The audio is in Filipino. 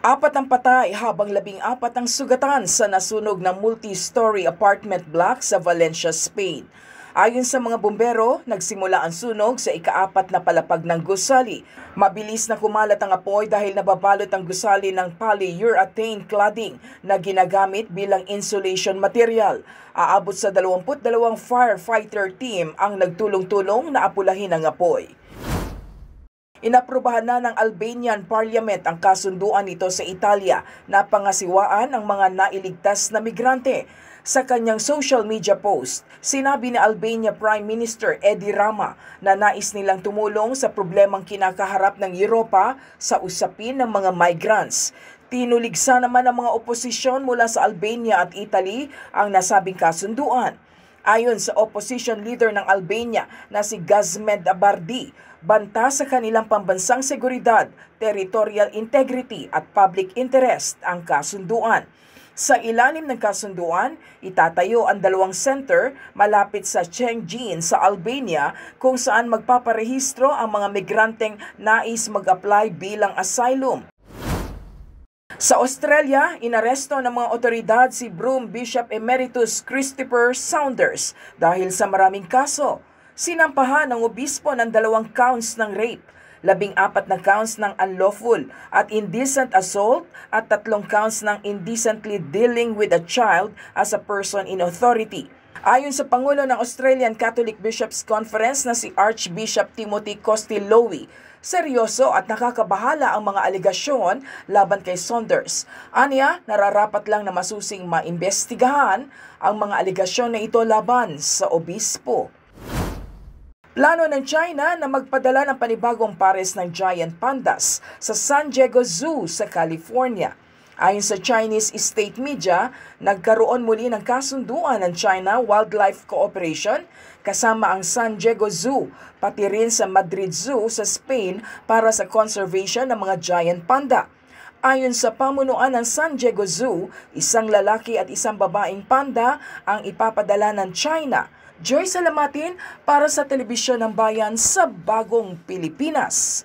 Apat ang patay habang 14 ang sugatan sa nasunog na multi-story apartment block sa Valencia, Spain. Ayon sa mga bumbero, nagsimula ang sunog sa ika-4 na palapag ng gusali. Mabilis na kumalat ang apoy dahil nababalot ang gusali ng polyurethane cladding na ginagamit bilang insulation material. Aabot sa 22 firefighter team ang nagtulong-tulong na apulahin ang apoy. Inaprubahan na ng Albanian Parliament ang kasunduan nito sa Italia na pangasiwaan ang mga nailigtas na migrante. Sa kanyang social media post, sinabi ni Albania Prime Minister Edi Rama na nais nilang tumulong sa problemang kinakaharap ng Europa sa usapin ng mga migrants. Tinuligsa naman ng mga oposisyon mula sa Albania at Italy ang nasabing kasunduan. Ayon sa opposition leader ng Albania na si Gazmed Abardi, banta sa kanilang pambansang seguridad, territorial integrity at public interest ang kasunduan. Sa ilalim ng kasunduan, itatayo ang 2 center malapit sa Cengin sa Albania kung saan magpaparehistro ang mga migranteng nais mag-apply bilang asylum. Sa Australia, inaresto ng mga otoridad si Broome Bishop Emeritus Christopher Saunders dahil sa maraming kaso. Sinampahan ng obispo ng 2 counts ng rape, 14 na counts ng unlawful at indecent assault at 3 counts ng indecently dealing with a child as a person in authority. Ayon sa Pangulo ng Australian Catholic Bishops' Conference na si Archbishop Timothy Costelloe, seryoso at nakakabahala ang mga alegasyon laban kay Saunders. Aniya, nararapat lang na masusing maimbestigahan ang mga alegasyon na ito laban sa obispo. Plano ng China na magpadala ng panibagong pares ng giant pandas sa San Diego Zoo sa California. Ayon sa Chinese state media, nagkaroon muli ng kasunduan ng China Wildlife Cooperation kasama ang San Diego Zoo, pati rin sa Madrid Zoo sa Spain para sa conservation ng mga giant panda. Ayon sa pamunuan ng San Diego Zoo, 1 lalaki at 1 babaeng panda ang ipapadala ng China. Joy Salamatin para sa Telebisyon ng Bayan sa Bagong Pilipinas.